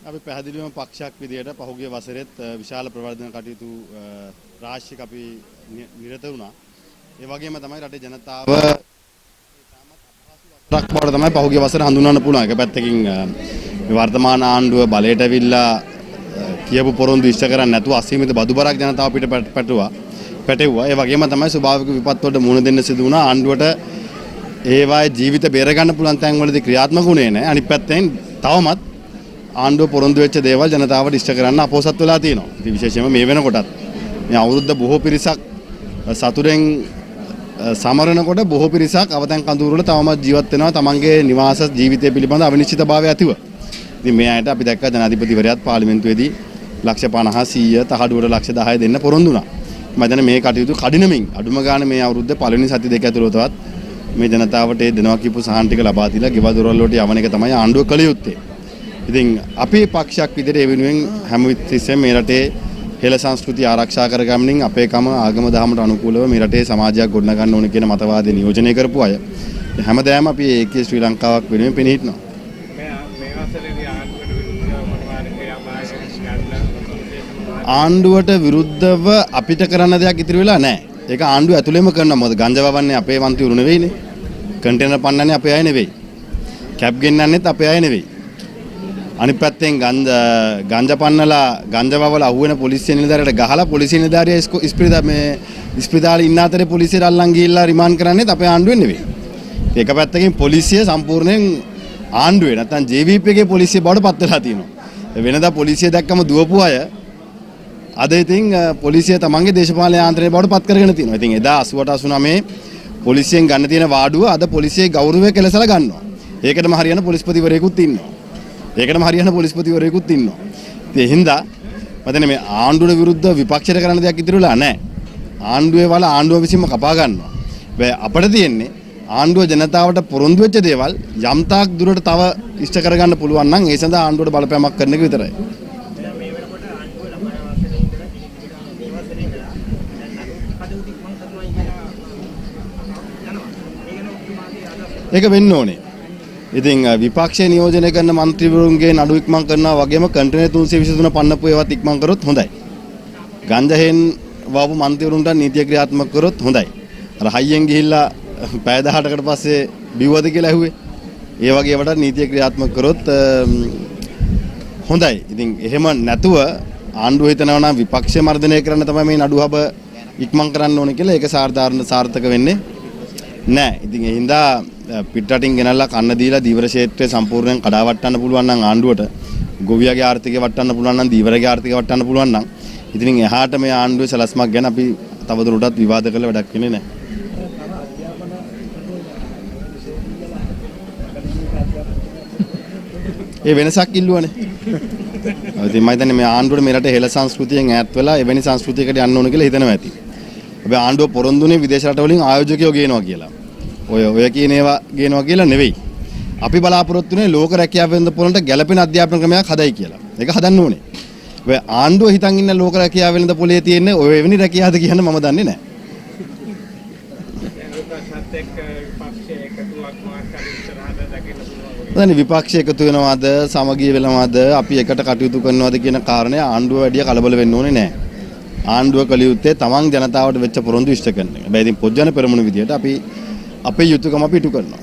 අපි පැහැදිලිවම පක්ෂයක් විදියට පහුගිය වසරෙත් විශාල ප්‍රවර්ධන කටයුතු රාශියක අපි නිරත වුණා. ඒ වගේම තමයි රටේ ජනතාව රක් බවට තමයි පහුගිය වසරේ හඳුන්වන්න පුළුවන්. එක පැත්තකින් වර්තමාන ආණ්ඩුව බලයට ඇවිල්ලා කියපු පොරොන්දු ඉෂ්ට කරන්නේ නැතුව අසීමිත බදු බරක් ජනතාව පිට පැටවුවා. ඒ වගේම තමයි ස්වභාවික විපත් වලට මුහුණ දෙන්න සිදු වුණා. ආණ්ඩුවට ඒවායේ ජීවිත බේර ගන්න පුළුවන් තැන් වලදී ක්‍රියාත්මක වුණේ නැහැ. අනිත් පැත්තෙන් තවමත් ආණ්ඩුව පොරොන්දු වෙච්ච දේවල් ජනතාවට ඉෂ්ට කරන්න අපොසත් වෙලා තියෙනවා. ඉතින් විශේෂයෙන්ම මේ වෙනකොටත් මේ අවුරුද්ද බොහෝ පිරිසක් සතුරෙන් සමරනකොට බොහෝ පිරිසක් අවතැන් කඳවුරු වල තවමත් ජීවත් වෙනවා තමන්ගේ නිවාස ජීවිතය පිළිබඳ අවිනිශ්චිතභාවය ඇතිව. ඉතින් මේ අයට අපි දැක්ක ජනාධිපතිවරයාත් පාර්ලිමේන්තුවේදී ලක්ෂ 50 100 තහඩුවට ලක්ෂ 10 දෙන්න පොරොන්දු වුණා. මම හිතන්නේ මේ කටයුතු කඩිනමින් අඩුම ගානේ මේ අවුරුද්දේ පළවෙනි සති දෙක ඇතුළතවත් මේ ජනතාවට ඒ දෙනවා කියපු සහන් ටික ලබා දීලා ගෙවල් දොරවල් වලට යවන එක තමයි ආණ්ඩුව කළ යුත්තේ. ඉතින් අපේ පක්ෂයක් විදිහට ඒ වෙනුවෙන් හැම විටසෙම මේ රටේ හෙළ සංස්කෘතිය ආරක්ෂා කරගන්නමින් අපේ කම ආගම දහමට අනුකූලව මේ රටේ සමාජයක් ගොඩනගන්න ඕන කියන මතවාදය නියෝජනය කරපු අය හැමදාම අපි ඒකේ ශ්‍රී ලංකාවක් වෙනුවෙන් පෙනී හිටනවා. ආණ්ඩුවට විරුද්ධව අපිට කරන්න දෙයක් ඉතිරි වෙලා නැහැ. ඒක ආණ්ඩුව ඇතුළේම කරනවා. මොකද ගංජා වවන්නේ අපේ මන්ත්‍රීවරු නෙවෙයිනේ. කන්ටේනර් පන්නන්නේ අපේ අය නෙවෙයි. කැප් ගෙන්නන්නෙත් අපේ අය නෙවෙයි. අනිත් පැත්තෙන් ගංජා පන්නලා ගංජා වවලා අහුවෙන පොලිසිය නිලධාරියට ගහලා පොලිසිය නිලධාරියා ඉස්පිරිතාලේ ඉන්න අතරේ පොලිසියට අල්ලන් ගිහිල්ලා රිමාන්ඩ් කරන්නේත් අපේ ආණ්ඩුවෙන් නෙවෙයි. ඒක පැත්තකින් පොලිසිය සම්පූර්ණයෙන් ආණ්ඩුවේ නැත්නම් JVP එකේ පොලිසිය බවට පත් වෙලා තියෙනවා. වෙනදා පොලිසිය දැක්කම දුවපු අය අද ඉතින් පොලිසිය තමන්ගේ දේශපාලන යාන්ත්‍රණය බවට පත් කරගෙන තියෙනවා. ඉතින් එදා 88 89 පොලිසියෙන් ගන්න තියෙන වාඩුව අද පොලිසියේ ගෞරවය කෙලසලා ගන්නවා. ඒකටම හරියන පොලිස්පතිවරයෙකුත් ඉන්නවා. ඒකටම හරියන පොලිස්පතිවරයෙකුත් ඉන්නවා. ඉතින් හින්දා මතනේ මේ ආණ්ඩුවට විරුද්ධව විපක්ෂයට කරන්න දෙයක් ඉතිරිලා නැහැ. ආණ්ඩුවේ වල ආණ්ඩුව විසින්ම කපා ගන්නවා. හැබැයි අපිට තියෙන්නේ ආණ්ඩුව ජනතාවට පොරොන්දු වෙච්ච දේවල් යම් තාක් දුරට තව ඉෂ්ට කරගන්න පුළුවන් නම් ඒ සඳහා ආණ්ඩුවට බලපෑමක් කරන එක විතරයි. ඒක වෙන්න ඕනේ. ඉතින් විපක්ෂය නියෝජනය කරන മന്ത്രിවරුන්ගේ නඩු ඉක්මන් කරනවා වගේම කන්ටේනර් 323 පන්නපු ඒවත් ඉක්මන් කරොත් හොඳයි. ගංජාහෙන් වවපු മന്ത്രിවරුන්ට නීතිය ක්‍රියාත්මක කරොත් හොඳයි. අර හයියෙන් ගිහිල්ලා පැය 18කට පස්සේ බිව්වද කියලා ඇහුවේ. ඒ වගේ ඒවට නීතිය ක්‍රියාත්මක කරොත් හොඳයි. ඉතින් එහෙම නැතුව ආණ්ඩුව හිතනවා නම් විපක්ෂය මර්ධනය කරන්න තමයි මේ නඩුහබ ඉක්මන් කරන්න ඕනේ කියලා ඒක සාර්ථක වෙන්නේ නැහැ. ඉතින් ඒ හින්දා පිටරටින් ගෙනල්ලා කන්න දීලා දීවර ක්ෂේත්‍රය සම්පූර්ණයෙන් කඩාවට්ටන්න පුළුවන් නම් ආණ්ඩුවට ගොවියාගේ ආර්ථිකය වටන්න පුළුවන් නම් දීවරගේ ආර්ථිකය වටන්න පුළුවන් නම් ඉතින් එහාට මේ ආණ්ඩුවේ සලස්මක් ගැන අපි තවදුරටත් විවාද කරලා වැඩක් වෙන්නේ නැහැ. ඒ වෙනසක් ඉල්ලුවනේ. ඉතින් මම හිතන්නේ මේ ආණ්ඩුවට මේ රටේ හෙළ සංස්කෘතියෙන් ඈත් වෙලා එවැනි සංස්කෘතියකට යන්න ඕන කියලා හිතනවා ඇති. හැබැයි ආණ්ඩුව පොරොන්දුනේ විදේශ රටවලින් ආයෝජකයෝ ගේනවා කියලා. ඔය කියන ඒවා ගේනවා කියලා නෙවෙයි. අපි බලාපොරොත්තු වෙන්නේ ලෝක රැකියාව වෙළඳපොළට ගැළපෙන අධ්‍යාපන ක්‍රමයක් හදයි කියලා. ඒක හදන්න ඕනේ. හැබැයි ආණ්ඩුව හිතන් ඉන්න ලෝක රැකියාව වෙළඳපොලේ තියෙන ඔය වෙවෙනි රැකියාවද කියන්න මම දන්නේ නැහැ. දැන් විපක්ෂ එකතු වෙනවද සමගිය වෙනවද අපි එකට කටයුතු කරනවද කියන කාරණේ ආණ්ඩුව වැඩි කලබල වෙන්න ඕනේ නැහැ. ආණ්ඩුව කළ යුත්තේ තමන් ජනතාවට වෙච්ච පොරොන්දු ඉෂ්ට කරන එක. හැබැයි ඉතින් පොජ්ජන පෙරමුණු විදියට අපි අපේ යුතුයකම අපි ඉටු කරනවා.